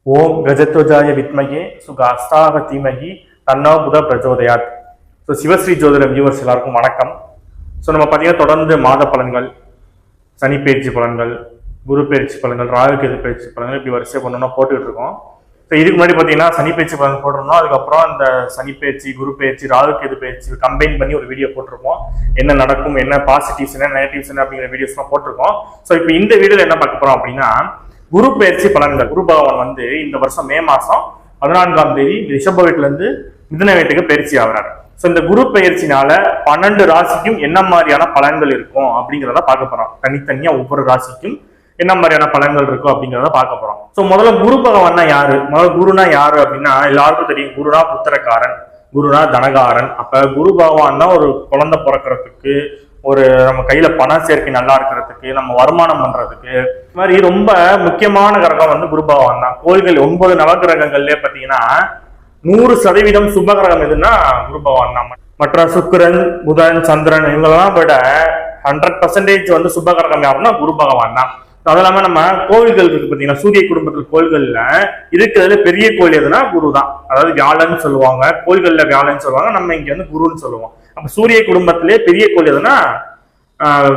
ஓம் கஜத்வஜாய வித்மகே சுகாஸ்தாக தீமகி தன்னா புத பிரஜோதயாத். ஸோ சிவஸ்ரீ ஜோதிட வியூவர்ஸ் எல்லாருக்கும் வணக்கம். ஸோ நம்ம பார்த்தீங்கன்னா தொடர்ந்து மாத பலன்கள், சனி பயிற்சி பலன்கள், குரு பயிற்சி பலன்கள், ராகு கேது பயிற்சி பலன்கள் இப்படி வரிசையாக ஒன்றா போட்டுக்கிட்டு இருக்கோம். ஸோ இதுக்கு முன்னாடி பார்த்தீங்கன்னா சனி பயிற்சி பலன் போட்டிருந்தோம். அதுக்கப்புறம் இந்த சனி பயிற்சி, குரு பயிற்சி, ராகு கேது பயிற்சி கம்பைன் பண்ணி ஒரு வீடியோ போட்டிருக்கோம். என்ன நடக்கும், என்ன பாசிட்டிவ்ஸ், என்ன நெகட்டிவ்ஸ் என்ன அப்படிங்கிற வீடியோஸ்லாம் போட்டிருக்கோம். ஸோ இப்போ இந்த வீடியோவில் என்ன பார்க்க போகிறோம் அப்படின்னா, குரு பயிற்சி பலன்கள். குரு பகவான் வந்து இந்த வருஷம் மே மாசம் 14ஆம் தேதி ரிஷப வீட்டுல இருந்து மிதுன வீட்டுக்கு பயிற்சி ஆகிறாரு. ஸோ இந்த குரு பயிற்சினால 12 ராசிக்கும் என்ன மாதிரியான பலன்கள் இருக்கும் அப்படிங்கிறத பார்க்க போறோம். தனித்தனியா ஒவ்வொரு ராசிக்கும் என்ன மாதிரியான பலன்கள் இருக்கும் அப்படிங்கிறத பார்க்க போறோம். ஸோ முதல்ல குரு பகவான்னா யாரு, முதல்ல குருனா யாரு அப்படின்னா எல்லாருக்கும் தெரியும். குருனா புத்திரக்காரன், குருனா தனகாரன். அப்ப குரு பகவான் தான் ஒரு குழந்தை பிறக்கிறதுக்கு, ஒரு நம்ம கையில பண சேர்க்கை நல்லா இருக்கிறதுக்கு, நம்ம வருமானம் பண்றதுக்கு, இது மாதிரி ரொம்ப முக்கியமான கிரகம் வந்து குரு பகவான் தான். கோள்கள் 9 நவகிரகங்கள்லயே பாத்தீங்கன்னா 100% சுப கிரகம் எதுன்னா குரு பகவான் தான். மற்ற சுக்கிரன், புதன், சந்திரன் இவங்கெல்லாம் விட 100% வந்து சுப கிரகம் யாருன்னா குரு பகவான் தான். அது இல்லாம நம்ம கோவில்கள் இருக்கு பாத்தீங்கன்னா, சூரிய குடும்பத்தில் கோள்கள்ல இருக்கிறதுல பெரிய கோயில் எதுனா குரு தான். அதாவது வியாழன்னு சொல்லுவாங்க, கோள்கள்ல வியாழன்னு சொல்லுவாங்க, நம்ம இங்க வந்து குருன்னு சொல்லுவோம். அப்ப சூரிய குடும்பத்திலே பெரிய கோயில் எதுனா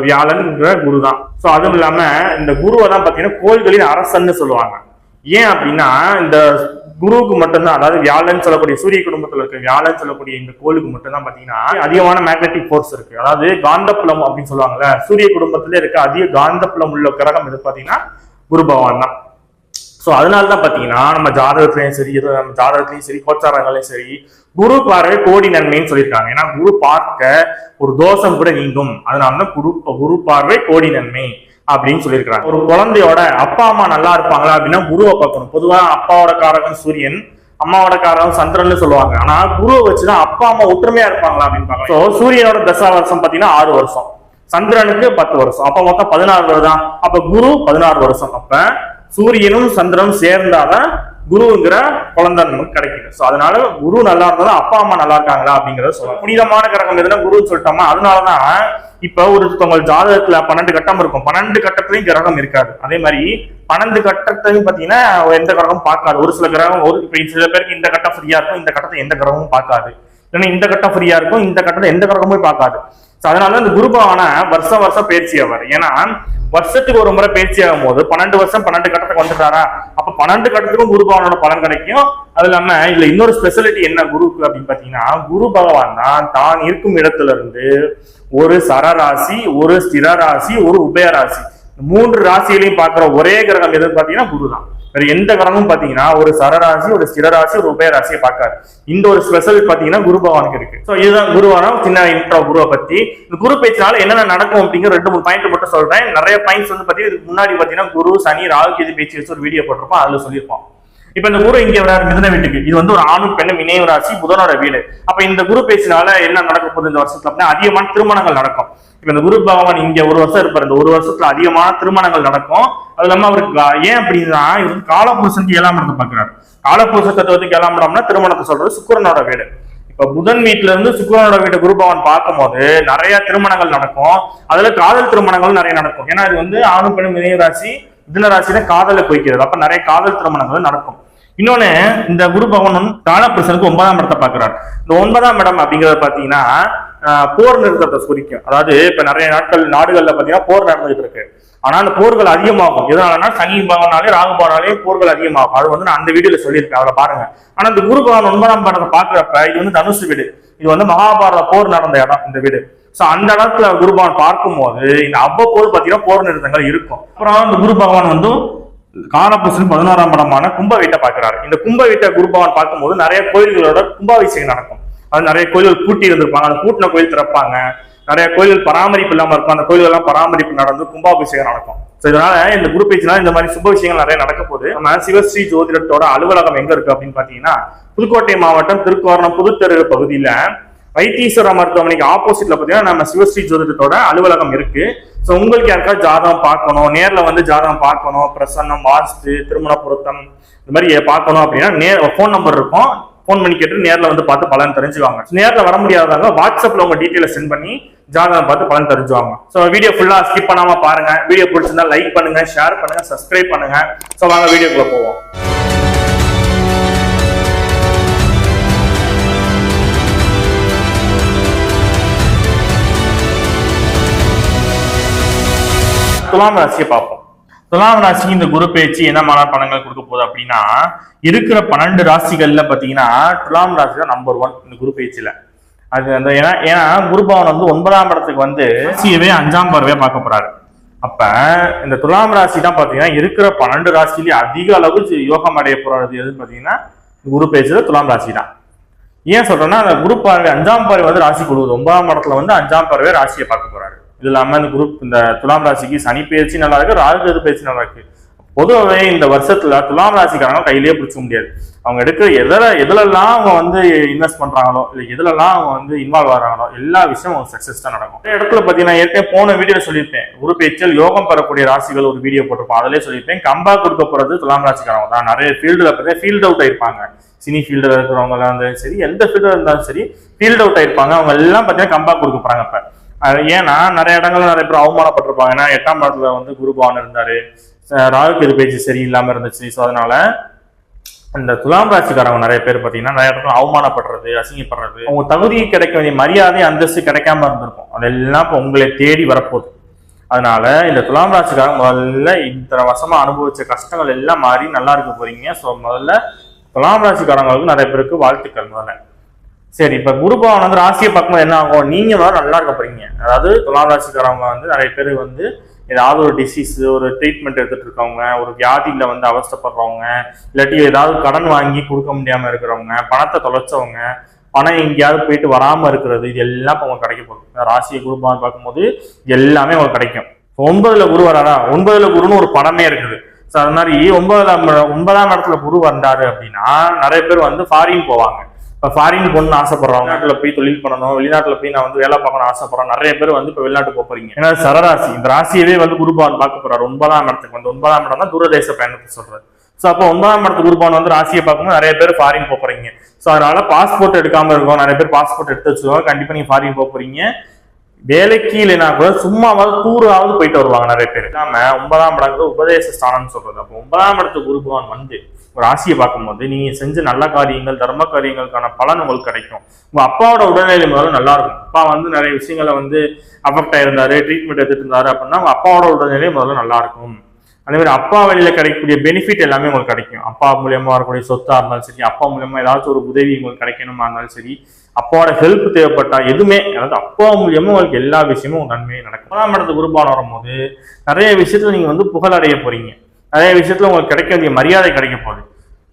வியாழன்ங்கிற குரு தான். ஸோ அதுவும் இல்லாம இந்த குருவை தான் பாத்தீங்கன்னா கோள்களின் அரசன்னு சொல்லுவாங்க. ஏன் அப்படின்னா இந்த குருவுக்கு மட்டும்தான், அதாவது வியாழன் சொல்லக்கூடிய சூரிய குடும்பத்தில் இருக்க வியாழன் சொல்லக்கூடிய இந்த கோளுக்கு மட்டும்தான் பாத்தீங்கன்னா அதிகமான மேக்னெட்டிக் ஃபோர்ஸ் இருக்கு. அதாவது காந்தப்புலம் அப்படின்னு சொல்லுவாங்கல்ல, சூரிய குடும்பத்திலே இருக்க அதிக காந்தப்புலம் உள்ள கிரகம் எது பாத்தீங்கன்னா குரு பகவான் தான். ஸோ அதனாலதான் பாத்தீங்கன்னா நம்ம ஜாதகத்திலையும் சரி, நம்ம ஜாதகத்திலையும் சரி, கோச்சாரங்களையும் சரி, குரு பார்வை கோடி நன்மைன்னு சொல்லியிருக்காங்க. ஏன்னா குரு பார்க்க ஒரு தோஷம் கூட நீங்கும், அதனாலதான் குரு பார்வை கோடி நன்மை அப்படின்னு சொல்லியிருக்காங்க. ஒரு குழந்தையோட அப்பா அம்மா நல்லா இருப்பாங்களா அப்படின்னா குருவை பார்க்கணும். பொதுவா அப்பாவோட காரகம் சூரியன், அம்மாவோட காரகம் சந்திரன் சொல்லுவாங்க. ஆனா குருவை வச்சுதான் அப்பா அம்மா ஒற்றுமையா இருப்பாங்களா அப்படின்னு பார்க்கலாம். ஸோ சூரியனோட தசா வருஷம் பாத்தீங்கன்னா 6 வருஷம், சந்திரனுக்கு 10 வருஷம், அப்ப மொத்தம் 16 வருதான். அப்ப குரு 16 வருஷம். அப்ப சூரியனும் சந்திரனும் சேர்ந்தாதான் குருங்கிற குழந்தை நமக்கு கிடைக்குது. ஸோ அதனால குரு நல்லா இருந்தாலும் அப்பா அம்மா நல்லா இருக்காங்களா அப்படிங்கறத சொல்லலாம். புனிதமான கிரகம் எதுனா குருன்னு சொல்லிட்டோமா, அதனாலதான் இப்ப ஒருத்தவங்க ஜாதகத்துல 12 கட்டம் இருக்கும், 12 கட்டத்திலையும் கிரகம் இருக்காது. அதே மாதிரி 12 கட்டத்தையும் பாத்தீங்கன்னா எந்த கிரகமும் பார்க்காது. ஒரு சில கிரகம் சில பேருக்கு இந்த கட்டம் ஃப்ரீயா இருக்கும், இந்த கட்டத்தை எந்த கிரகமும் பார்க்காது. இல்லைன்னா இந்த கட்டம் ஃப்ரீயா இருக்கும், இந்த கட்டத்தை எந்த கிரகமும் பார்க்காது. அதனால இந்த குரு பகவான வருஷம் பயிற்சி ஆவார். ஏன்னா வருஷத்துக்கு ஒரு முறை பயிற்சி ஆகும் போது 12 வருஷம் 12 கட்டத்துக்கு வந்துட்டாரா, அப்ப 12 கட்டத்துக்கும் குரு பகவானோட பலன் கிடைக்கும். அது இல்லாம இதுல இன்னொரு ஸ்பெஷாலிட்டி என்ன குருக்கு அப்படின்னு பாத்தீங்கன்னா, குரு பகவான் தான் இருக்கும் இடத்துல இருந்து ஒரு சரராசி, ஒரு ஸ்திர ராசி, ஒரு உபயராசி, 3 ராசிகளையும் பாக்குற ஒரே கிரகம் எதுன்னு பாத்தீங்கன்னா குரு தான். வேற எந்த கிரகமும் பாத்தீங்கன்னா ஒரு சரராசி, ஒரு ஸ்திரராசி, ஒரு உபயராசியை பார்க்காது. இந்த ஒரு ஸ்பெஷல் பாத்தீங்கன்னா குரு பகவானுக்கு இருக்கு. ஸோ இதுதான் குருவான சின்ன இன்ட்ரோ குருவை பத்தி. இந்த குரு பேச்சினால என்னென்ன நடக்கும் அப்படிங்கிற 2-3 பாயிண்ட் மட்டும் சொல்றேன். நிறைய பாயிண்ட்ஸ் வந்து பாத்தீங்கன்னா இதுக்கு முன்னாடி பாத்தீங்கன்னா குரு, சனி, ராகு கேது பேச்சு வச்சு ஒரு வீடியோ போட்டிருப்போம், அதுல சொல்லியிருப்போம். இப்ப இந்த குரு இங்க வராரு மிதுன வீட்டுக்கு. இது வந்து ஒரு ஆணும் பெண்ணும் இணைவு ராசி, புதனோட வீடு. அப்ப இந்த குரு பேச்சினால என்ன நடக்க போகுது இந்த வருஷத்துல அப்படின்னா அதிகமான திருமணங்கள் நடக்கும். இப்ப இந்த குரு பகவான் இங்க 1 வருஷம் இருப்பாரு, இந்த 1 வருஷத்துல அதிகமான திருமணங்கள் நடக்கும். அது இல்லாம அவருக்கு ஏன் அப்படின்னா இவரு காலபுருஷனுக்கு 7ஆம் இடத்தை பாக்குறாரு. காலபுருஷ தத்துவத்துக்கு 7ஆம் இடம்னா திருமணத்தை சொல்றது சுக்கிரனோட வீடு. இப்ப புதன் வீட்டுல இருந்து சுக்கிரனோட வீடு குரு பகவான் பார்க்கும் போது நிறைய திருமணங்கள் நடக்கும். அதுல காதல் திருமணங்கள் நிறைய நடக்கும். ஏன்னா இது வந்து ஆணும் பெண்ணும் இணைவு ராசி, மிதுன ராசியில காதலை குறிக்கிறது. அப்ப நிறைய காதல் திருமணங்கள் நடக்கும். இன்னொன்னு, இந்த குரு பகவான் காலபுருஷனுக்கு 9ஆம் இடத்தை பாக்குறாரு. இந்த 9ஆம் இடம் அப்படிங்கறத பாத்தீங்கன்னா போர் நிறுத்தத்தை குறிக்கும். அதாவது இப்ப நிறைய நாடுகள்ல பாத்தீங்கன்னா போர் நடந்துகிட்டு இருக்கு. ஆனா அந்த போர்கள் அதிகமாகும். எதனாலன்னா சனி பகவானாலே ராகு பகவானாலே போர்கள் அதிகமாகும். அது வந்து நான் அந்த வீடியோல சொல்லியிருக்கேன், அவரை பாருங்க. ஆனா இந்த குரு பகவான் 9ஆம் இடத்தை பாக்குறப்ப இது வந்து தனுசு வீடு, இது வந்து மகாபாரத போர் நடந்த இடம் இந்த வீடு. சோ அந்த இடத்துல குரு பகவான் பார்க்கும் போது இந்த அவ்வப்போது பாத்தீங்கன்னா போர் நிறுத்தங்கள் இருக்கும். அப்புறம் இந்த குரு பகவான் வந்து காலபுருஷன் 11ஆம் இடமான கும்ப வீட்டை பாக்குறாரு. இந்த கும்ப வீட்டை குரு பகவான் பார்க்கும்போது நிறைய கோயில்களோட கும்பாபிஷேகம் நடக்கும். அது நிறைய கோயில்கள் பூட்டி இருந்திருப்பாங்க, அந்த பூட்டின கோயில் திறப்பாங்க. நிறைய கோயில்கள் பராமரிப்பு இல்லாம இருக்கும், அந்த கோயில்கள் எல்லாம் பராமரிப்பு நடந்து கும்பாபிஷேகம் நடக்கும். ஸோ இதனால இந்த குரு பேச்சினால இந்த மாதிரி சுப விஷயங்கள் நிறைய நடக்க போகுது. நம்ம சிவஸ்ரீ ஜோதிடத்தோட அலுவலகம் எங்க இருக்கு அப்படின்னு பாத்தீங்கன்னா, புதுக்கோட்டை மாவட்டம் திருக்கோரணம் புதுத்தெரு பகுதியில வைத்தீஸ்வர மருத்துவமனைக்கு ஆப்போசிட்ல பாத்தீங்கன்னா நம்ம சிவஸ்ரீ ஜோதிடத்தோட அலுவலகம் இருக்கு. ஸோ உங்களுக்கு யாருக்காவது ஜாதகம் பார்க்கணும், நேர்ல வந்து ஜாதகம் பார்க்கணும், பிரசன்னம், வாஸ்து, திருமண பொருத்தம் இந்த மாதிரி பார்க்கணும் அப்படின்னா ஃபோன் நம்பர் இருக்கும், ஃபோன் பண்ணி கேட்டு நேரில் வந்து பார்த்து பலன் தெரிஞ்சுவாங்க. நேரில் வர முடியாதவங்க வாட்ஸ்அப்ல உங்க டீட்டெயிலை சென்ட் பண்ணி ஜாதகம் பார்த்து பலன் தெரிஞ்சுவாங்க. ஸோ வீடியோ ஃபுல்லா ஸ்கிப் பண்ணாம பாருங்க. வீடியோ பிடிச்சிருந்தா லைக் பண்ணுங்க, ஷேர் பண்ணுங்க, சப்ஸ்கிரைப் பண்ணுங்க. ஸோ வாங்க வீடியோக்குள்ள போவோம். துலாம் ராசியை பார்ப்போம். துலாம் ராசி இந்த குரு பயிற்சி என்ன மாதிரி பலன்கள் கொடுக்க போகுது அப்படின்னா, இருக்கிற 12 ராசிகள்ல பாத்தீங்கன்னா துலாம் ராசி தான் நம்பர் 1 இந்த குரு பயிற்சியில. அது அந்த ஏன்னா குரு பவன் வந்து 9ஆம் இடத்துக்கு வந்து ராசியவே 5ஆம் பார்வையா பார்க்க போறாரு. அப்ப இந்த துலாம் ராசி தான் பாத்தீங்கன்னா இருக்கிற 12 ராசியிலேயே அதிக அளவு யோகம் அடைய போறது எதுன்னு பாத்தீங்கன்னா குரு பயிற்சியில துலாம் ராசி தான். ஏன் சொல்றேன்னா, அந்த குரு பார்வை 5ஆம் பார்வை வந்து ராசி கொடுக்குது. 9ஆம் இடத்துல வந்து 5ஆம் பார்வை ராசியை பார்க்க போறாரு. இது இல்லாம இந்த துலாம் ராசிக்கு சனி பயிற்சி நல்லா இருக்கு, ராகு பயிற்சி நல்லா இருக்கு. பொதுவாகவே இந்த வருஷத்துல துலாம் ராசிக்காரங்க கையிலேயே பிடிச்ச முடியாது. அவங்க எடுக்கிற எதுலெல்லாம் அவங்க வந்து இன்வெஸ்ட் பண்றாங்களோ இல்லை எதுலெல்லாம் அவங்க வந்து இன்வால்வ் ஆகிறாங்களோ எல்லா விஷயம் அவங்க சக்சஸ் தான் நடக்கும். இடத்துல பாத்தீங்கன்னா ஏற்கனவே போன வீடியோ சொல்லியிருப்பேன், குரு பயிற்சியில் யோகம் பெறக்கூடிய ராசிகள் ஒரு வீடியோ போட்டிருப்போம். அதிலே சொல்லியிருப்பேன் கம்பா கொடுக்க போறது துலாம் ராசிக்காரங்க தான். நிறைய ஃபீல்டுல பார்த்தீங்கன்னா ஃபீல்ட் அவுட் ஆயிருப்பாங்க. சினி ஃபீல்டில் இருக்கிறவங்க இருந்தாலும் சரி, எந்த ஃபீல்டில் இருந்தாலும் சரி ஃபீல்ட் அவுட் ஆயிருப்பாங்க. அவங்க எல்லாம் பார்த்தீங்கன்னா கம்பா கொடுக்க போறாங்க. இப்ப ஏன்னா நிறைய இடங்கள்ல நிறைய பேர் அவமானப்பட்டிருப்பாங்க. ஏன்னா 8ஆம் இடத்துல வந்து குரு பவன் இருந்தாரு, ராகு பேச்சு சரி இல்லாம இருந்துச்சு. ஸோ அதனால இந்த துலாம் ராசிக்காரங்க நிறைய பேர் பார்த்தீங்கன்னா நிறைய இடத்துல அவமானப்படுறது, அசிங்கப்படுறது, அவங்க தகுதி கிடைக்க வேண்டிய மரியாதை அந்தஸ்து கிடைக்காம இருந்திருக்கும். அதெல்லாம் இப்போ உங்களை தேடி வரப்போகுது. அதனால இந்த துலாம் ராசிக்காரங்க முதல்ல இத்தனை வருஷமா அனுபவிச்ச கஷ்டங்கள் எல்லாம் மாறி நல்லா இருக்க போறீங்க. ஸோ முதல்ல துலாம் ராசிக்காரங்களுக்கு நிறைய பேருக்கு வாழ்த்துக்கள். முதல்ல சரி, இப்ப குரு பவன் வந்து ராசியை பார்க்கும்போது என்ன ஆகும், நீங்க நல்லா இருக்க போறீங்க. அதாவது துலாம் ராசிக்காரவங்க வந்து நிறைய பேர் வந்து ஏதாவது ஒரு டிசீஸ், ஒரு ட்ரீட்மெண்ட் எடுத்துட்டு இருக்கவங்க, ஒரு வியாதியில வந்து அவஸ்தப்படுறவங்க, இல்லாட்டி ஏதாவது கடன் வாங்கி கொடுக்க முடியாம இருக்கிறவங்க, பணத்தை தொலைச்சவங்க, பணம் எங்கேயாவது போயிட்டு வராம இருக்கிறது, இது எல்லாம் இப்போ உங்களுக்கு கிடைக்க போகுது. ராசியை குரு பவன் பார்க்கும்போது எல்லாமே உங்களுக்கு கிடைக்கும். 9ல குரு வராரா, 9ல குருன்னு ஒரு படமே இருக்குது. ஸோ அது மாதிரி 9ஆம் இடத்துல குரு வந்தாரு அப்படின்னா நிறைய பேர் வந்து ஃபாரின் போவாங்க. இப்போ ஃபாரின் போகணும்னு ஆசைப்படுறவங்க, நாட்டில் போய் தொழில் பண்ணணும், வெளிநாட்டில் போய் நான் வந்து வேலை பார்க்கணும்னு ஆசைப்படுறேன். நிறைய பேர் வந்து இப்போ வெளிநாட்டு போறீங்க. ஏன்னா சரராசி இந்த ராசியவே வந்து குரு பவன் பார்க்க போறாரு. 9ஆம் இடத்துக்கு வந்து 9ஆம் இடம் தான் தூரதேச பயணத்தை சொல்றாரு. ஸோ அப்போ 9ஆம் இடத்துக்கு குரு பவன் வந்து ராசியை பார்க்கும்போது நிறைய பேர் ஃபாரின் போறீங்க. ஸோ அதனால பாஸ்போர்ட் எடுக்காம இருக்கும். நிறைய பேர் பாஸ்போர்ட் எடுத்து வச்சுக்கோங்க. கண்டிப்பா நீங்க ஃபாரின் போறீங்க. வேலைக்கு இல்லைன்னா கூட சும்மாவது டூராவது போயிட்டு வருவாங்க நிறைய பேர். நாம 9ஆம் இடத்துல உபதேச ஸ்தானம்னு சொல்றது. அப்போ 9ஆம் இடத்துக்கு குரு பகவான் வந்து ஒரு ராசியை பார்க்கும்போது நீங்க செஞ்ச நல்ல காரியங்கள், தர்ம காரியங்களுக்கான பலன் உங்களுக்கு கிடைக்கும். உங்க அப்பாவோட உடல்நிலை முதல்ல நல்லா இருக்கும். அப்பா வந்து நிறைய விஷயங்களை வந்து அஃபெக்ட் ஆயிருந்தாரு, ட்ரீட்மெண்ட் எடுத்துட்டு இருந்தாரு அப்படின்னா உங்க அப்பாவோட உடல்நிலை முதல்ல நல்லா இருக்கும். அதே மாதிரி அப்பா வழியில கிடைக்கக்கூடிய பெனிஃபிட் எல்லாமே உங்களுக்கு கிடைக்கும். அப்பா மூலியமா வரக்கூடிய சொத்தா இருந்தாலும் சரி, அப்பா மூலியமா ஏதாச்சும் ஒரு உதவி உங்களுக்கு கிடைக்கணுமா இருந்தாலும் சரி, அப்பாவோட ஹெல்ப் தேவைப்பட்டா எதுவுமே, அதாவது அப்பா மூலியமா உங்களுக்கு எல்லா விஷயமும் உங்க நன்மையே நடக்கும். 9ஆம் இடத்து குருபான் வரும்போது நிறைய விஷயத்துல நீங்க வந்து புகழடைய போறீங்க. நிறைய விஷயத்துல உங்களுக்கு கிடைக்க வேண்டிய மரியாதை கிடைக்க போகுது.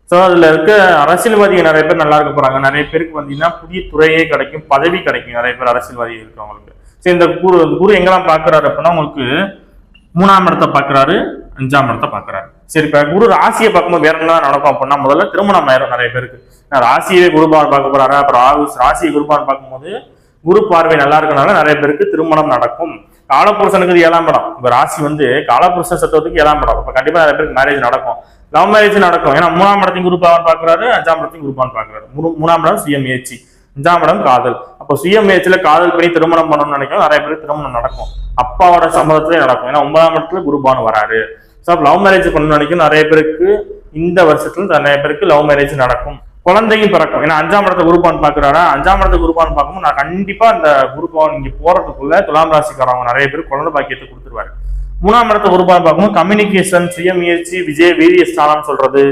ஸோ அதுல இருக்க அரசியல்வாதிகள் நிறைய பேர் நல்லா இருக்க போறாங்க. நிறைய பேருக்கு பார்த்தீங்கன்னா புதிய துறையே கிடைக்கும், பதவி கிடைக்கும். நிறைய பேர் அரசியல்வாதி இருக்கவங்களுக்கு. சரி, இந்த குரு எங்கெல்லாம் பாக்குறாரு அப்படின்னா உங்களுக்கு 3ஆம் இடத்தை பாக்குறாரு, 5ஆம் இடத்தை பாக்குறாரு. சரி, இப்ப குரு ராசியை பார்க்கும்போது வேற என்ன நடக்கும் அப்படின்னா முதல்ல திருமணம் ஆயிரும் நிறைய பேருக்கு. ராசியவே குருபான் பார்க்க போறாரு. அப்புறம் ராசியை குருபான் பார்க்கும்போது குரு பார்வை நல்லா இருக்கனால நிறைய பேருக்கு திருமணம் நடக்கும். காலபுருஷனுக்கு 7ஆம் இடம். இப்ப ராசி வந்து காலபுருஷன் சத்துவத்துக்கு 7ஆம் இடம். இப்ப கண்டிப்பா நிறைய பேருக்கு மேரேஜ் நடக்கும், லவ் மேரேஜ் நடக்கும். ஏன்னா 3ஆம் இடத்தையும் குருபான் பாக்குறாரு, 5ஆம் இடத்தையும் குருபான் பாக்குறாரு. 3ஆம் இடம் சுய முயற்சி, 5ஆம் இடம் காதல். அப்போ சுய முயற்சியில காதல் பண்ணி திருமணம் பண்ணணும்னு நினைக்கிறோம். நிறைய பேருக்கு திருமணம் நடக்கும், அப்பாவோட சம்மதத்திலே நடக்கும். ஏன்னா 9ஆம் இடத்துல குருபான் வராரு. ஸோ லவ் மேரேஜ் பண்ணணும்னு நினைக்கும். நிறைய பேருக்கு இந்த வருஷத்துல நிறைய பேருக்கு லவ் மேரேஜ் நடக்கும், குழந்தையும் பிறக்கும். ஏன்னா 5ஆம் இடத்தை குருபான் பாக்குறாரா, 5ஆம் இடத்தை குருபான் பார்க்கும்போது நான் கண்டிப்பா அந்த குருபான் இங்க போறதுக்குள்ள துலாம் ராசிக்காரவங்க நிறைய பேர் குழந்தை பாக்கியத்தை கொடுத்துருவாரு. 3ஆம் இடத்தை குருபான் பார்க்கும்போது கம்யூனிகேஷன், சுய முயற்சி, வீரிய ஸ்தானம் சொல்றது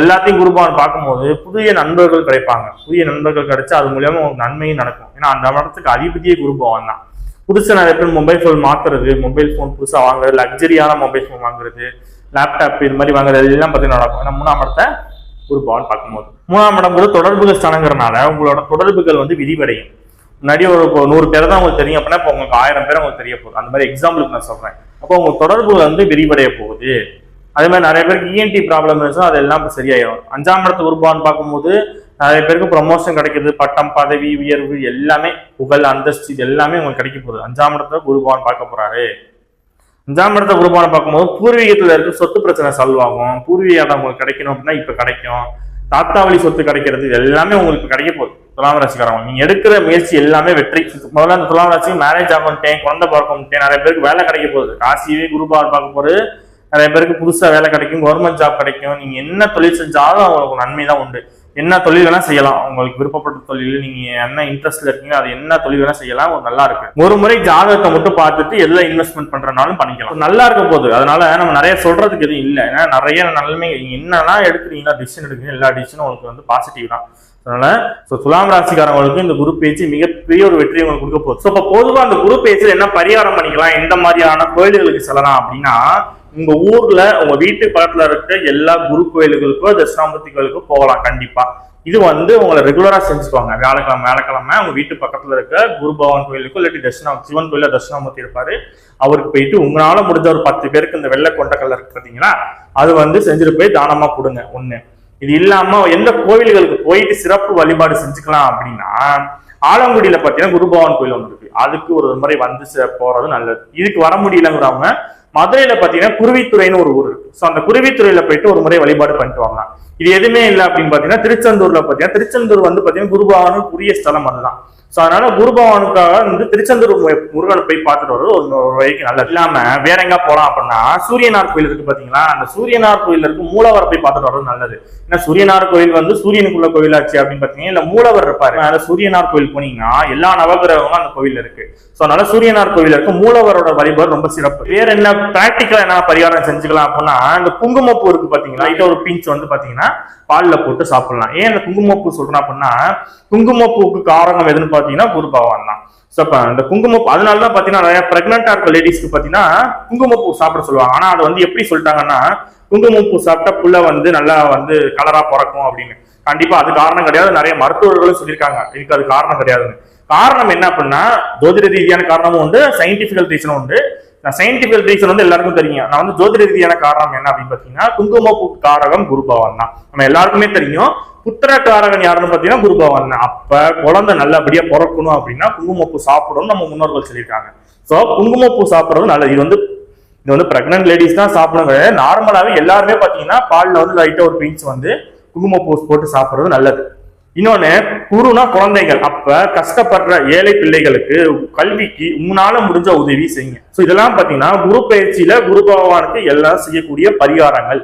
எல்லாத்தையும் குருபான் பார்க்கும்போது புதிய நண்பர்கள் கிடைப்பாங்க. புதிய நண்பர்கள் கிடைச்சா அது மூலியமா உங்களுக்கு நன்மையும் நடக்கும். ஏன்னா அந்த இடத்துக்கு அதிபதியே குருபான் தான். புதுசா நிறைய பேர் மொபைல் ஃபோன் மாத்துறது, மொபைல் ஃபோன் புதுசா வாங்குறது, லக்ஸரியான மொபைல் ஃபோன் வாங்குறது, லேப்டாப் இது மாதிரி வாங்குறது எல்லாம் பார்த்தீங்கன்னா நடக்கும். ஏன்னா 3ஆம் இடத்தை குருபான் பார்க்கும்போது 3ஆம் இடம் கூட தொடர்புகள் ஸ்தானங்கிறனால உங்களோட தொடர்புகள் வந்து விரிவடையும். முன்னாடி ஒரு 100 பேர் தான் உங்களுக்கு தெரியும் அப்படின்னா இப்போ உங்களுக்கு 1000 பேர் உங்களுக்கு தெரிய போகுது. அந்த மாதிரி எக்ஸாம்பிளுக்கு நான் சொல்றேன். அப்போ உங்க தொடர்புகள் வந்து விரிவடைய போகுது. அதே மாதிரி நிறைய பேருக்கு இஎன்டி ப்ராப்ளம் இருந்துச்சுன்னா அதெல்லாம் இப்போ சரியாயிடும். 5ஆம் இடத்து குருபான் பார்க்கும்போது நிறைய பேருக்கு ப்ரமோஷன் கிடைக்குது, பட்டம், பதவி, உயர்வு எல்லாமே, புகழ், அந்தஸ்து இது எல்லாமே உங்களுக்கு கிடைக்க போகுது. 5ஆம் இடத்துல குருபான் பார்க்க போறாரு. 5ஆம் இடத்த குருபான பார்க்கும்போது பூர்வீகத்துல இருக்க சொத்து பிரச்சனை சால்வ் ஆகும். பூர்வீக இடம் உங்களுக்கு கிடைக்கணும் அப்படின்னா இப்ப கிடைக்கும். தாத்தாவளி சொத்து கிடைக்கிறது இது எல்லாமே உங்களுக்கு கிடைக்க போகுது. துலாம் ராசிக்காரங்க நீங்க எடுக்கிற முயற்சி எல்லாமே வெற்றி. முதல்ல அந்த துலாம் ராசி மேரேஜ் ஆகட்டேன், குழந்தை பார்க்கட்டேன், நிறைய பேருக்கு வேலை கிடைக்க போகுது. ராசியவே குருபான் பார்க்க போது நிறைய பேருக்கு புதுசா வேலை கிடைக்கும், கவர்மெண்ட் ஜாப் கிடைக்கும். நீங்க என்ன தொழில் செஞ்சாலும் அவங்களுக்கு நன்மை தான் உண்டு. என்ன தொழில் வேணா செய்யலாம். உங்களுக்கு விருப்பப்பட்ட தொழில், நீங்க என்ன இன்ட்ரெஸ்ட்ல இருக்கீங்க அது என்ன தொழில் வேணா செய்யலாம். நல்லா இருக்கு. ஒரு முறை ஜாதகத்தை மட்டும் பார்த்துட்டு எதுல இன்வெஸ்ட்மெண்ட் பண்றனாலும் பண்ணிக்கலாம். நல்லா இருக்க போகுது. அதனால நம்ம நிறைய சொல்றதுக்கு எதுவும் இல்லை. ஏன்னா நிறைய நன்மை என்னெல்லாம் எடுக்கிறீங்களா டிசிஷன் எடுக்கிறீங்க எல்லா டிசிஷனும் உங்களுக்கு வந்து பாசிட்டிவ் தான். அதனால துலாம் ராசிக்காரங்களுக்கு இந்த குரு பேச்சு மிகப்பெரிய ஒரு வெற்றி உங்களுக்கு கொடுக்க போகுது. இப்ப பொதுவா அந்த குரு பேச்சில் என்ன பரிகாரம் பண்ணிக்கலாம், எந்த மாதிரியான கோயில்களுக்கு செல்லலாம் அப்படின்னா, உங்க ஊர்ல உங்க வீட்டு பக்கத்துல இருக்க எல்லா குரு கோயில்களுக்கோ தட்சிணாமூர்த்தி கோயிலுக்கோ போகலாம். கண்டிப்பா இது வந்து உங்களை ரெகுலரா செஞ்சுக்குவாங்க. வியாழக்கிழமை உங்க வீட்டு பக்கத்துல இருக்க குரு பகவான் கோயிலுக்கோ இல்லாட்டி சிவன் கோயில தட்சிணாமூர்த்தி இருப்பாரு, அவருக்கு போயிட்டு உங்களால முடிஞ்ச ஒரு 10 பேருக்கு இந்த வெள்ளை கொண்டக்கல்ல இருக்கு பாத்தீங்களா, அது வந்து செஞ்சுட்டு போய் தானமா கொடுங்க. ஒண்ணு. இது இல்லாம எந்த கோவில்களுக்கு போயிட்டு சிறப்பு வழிபாடு செஞ்சுக்கலாம் அப்படின்னா, ஆலங்குடியில பாத்தீங்கன்னா குரு பகவான் கோயில் ஒன்று இருக்கு. அதுக்கு ஒரு முறை வந்து போறது நல்லது. இதுக்கு வர முடியலங்கிறவங்க மதுரையில பாத்தீங்கன்னா குருவித்துறைன்னு ஒரு ஊர் இருக்கு. அந்த குருவித்துறையில போயிட்டு ஒரு முறை வழிபாடு பண்ணிட்டு வரலாம். இது எதுவுமே இல்லை அப்படின்னு பாத்தீங்கன்னா திருச்செந்தூர்ல பாத்தீங்கன்னா திருச்செந்தூர் வந்து பாத்தீங்கன்னா குரு பகவானுக்கு உரிய ஸ்தலம் அதுதான். அதனால குரு பகவானுக்காக வந்து திருச்செந்தூர் முருகனை போய் பார்த்துட்டு வர்றது ஒரு வழிக்கு நல்லது. இல்லாம வேற எங்க போலாம் அப்படின்னா, சூரியனார் கோயில் இருக்கு பாத்தீங்களா, அந்த சூரியனார் கோயில் இருக்கு மூலவரை போய் பார்த்துட்டு வர்றது நல்லது. ஏன்னா சூரியனார் கோயில் வந்து சூரியனுக்குள்ள கோயிலாச்சு அப்படின்னு பாத்தீங்கன்னா, இல்ல மூலவர் இருப்பாரு. அதனால சூரியனார் கோயில் போனீங்கன்னா எல்லா நவகிரகமும் அந்த கோயில் இருக்கு. அதனால சூரியனார் கோயில் இருக்கு, மூலவரோட வழிபாடு ரொம்ப சிறப்பு. வேற என்ன பிராக்டிக்கலா என்ன பரிகாரம் செஞ்சுக்கலாம் அப்படின்னா, இந்த குங்குமப்பூ இருக்கு பாத்தீங்களா, இது ஒரு பிஞ்ச் வந்து பாத்தீங்கன்னா பால்ல போட்டு சாப்பிடலாம். ஏன் இந்த குங்குமப்பூ சொல்றேன் அப்படின்னா, குங்குமப்பூக்கு காரணம் எதுன்னு பாத்தீங்கன்னா குரு பகவான் தான். இந்த குங்குமப்பூ அதனாலதான் பாத்தீங்கன்னா நிறைய பிரெக்னெண்டா இருக்க லேடிஸ்க்கு பாத்தீங்கன்னா குங்குமப்பூ சாப்பிட சொல்லுவாங்க. ஆனா அதை வந்து எப்படி சொல்லிட்டாங்கன்னா, குங்குமப்பூ சாப்பிட்டா புள்ள வந்து நல்லா வந்து கலரா பிறக்கும் அப்படின்னு. கண்டிப்பா அது காரணம் கிடையாது. நிறைய மருத்துவர்களும் சொல்லியிருக்காங்க இதுக்கு அது காரணம் கிடையாதுன்னு. காரணம் என்ன அப்படின்னா, ஜோதிட ரீதியான காரணமும் உண்டு, சயின்டிபிக்கல் ரீசனும் உண்டு. சயின்டிபிக்கல் ரீசன் வந்து எல்லாருக்கும் தெரியும். நான் வந்து ஜோதிட ரீதியான காரணம் என்ன அப்படின்னு பாத்தீங்கன்னா, குங்குமப்பூ காரகம் குரு பகவான் தான். நம்ம எல்லாருக்குமே தெரியும். புத்திர காரகன் யாருன்னு பாத்தீங்கன்னா குரு பகவான் தான். அப்ப குழந்தை நல்லபடியா பிறக்கணும் அப்படின்னா குங்குமப்பூ சாப்பிடணும் நம்ம முன்னோர்கள் சொல்லியிருக்காங்க. சோ குங்குமப்பூ சாப்பிடுறது நல்லது. இது வந்து பிரெக்னன்ட் லேடிஸ் தான் சாப்பிடுங்க. நார்மலாவே எல்லாருமே பாத்தீங்கன்னா பால்ல வந்து லைட்டா ஒரு பிஞ்ச் வந்து குங்குமப்பூ போட்டு சாப்பிடுறது நல்லது. இன்னொன்னு, குருனா குழந்தைகள். அப்ப கஷ்டப்படுற ஏழை பிள்ளைகளுக்கு கல்விக்கு உங்களால முடிஞ்ச உதவி செய்யுங்க. இதெல்லாம் பாத்தீங்கன்னா குரு பயிற்சியில குரு பகவானுக்கு எல்லாம் செய்யக்கூடிய பரிகாரங்கள்.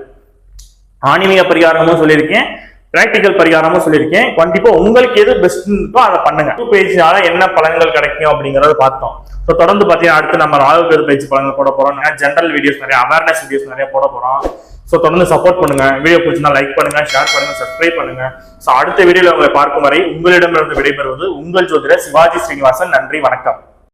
ஆன்மீக பரிகாரமும் சொல்லியிருக்கேன், பிராக்டிக்கல் பரிகாரமும் சொல்லியிருக்கேன். கண்டிப்பா உங்களுக்கு எது பெஸ்ட் இருக்கோ அதை பண்ணுங்க. குரு பயிற்சியால என்ன பலன்கள் கிடைக்கும் அப்படிங்கறத பார்த்தோம். தொடர்ந்து பாத்தீங்கன்னா அடுத்து நம்ம ராகு பயிற்சி பலன்கள் போட போறோம். ஜெனரல் வீடியோஸ் நிறைய, அவேர்னஸ் வீடியோஸ் நிறைய போட போறோம். தொடர்ந்து சப்போர்ட் பண்ணுங்க. வீடியோ பிடிச்சிருந்தா லைக் பண்ணுங்க, ஷேர் பண்ணுங்க, சப்ஸ்கிரைப் பண்ணுங்க. அடுத்த வீடியோல உங்களை பார்க்கும் வரை உங்களிடமிருந்து விடைபெறுவது உங்கள் ஜோதிடர் சிவாஜி ஸ்ரீனிவாசன். நன்றி, வணக்கம்.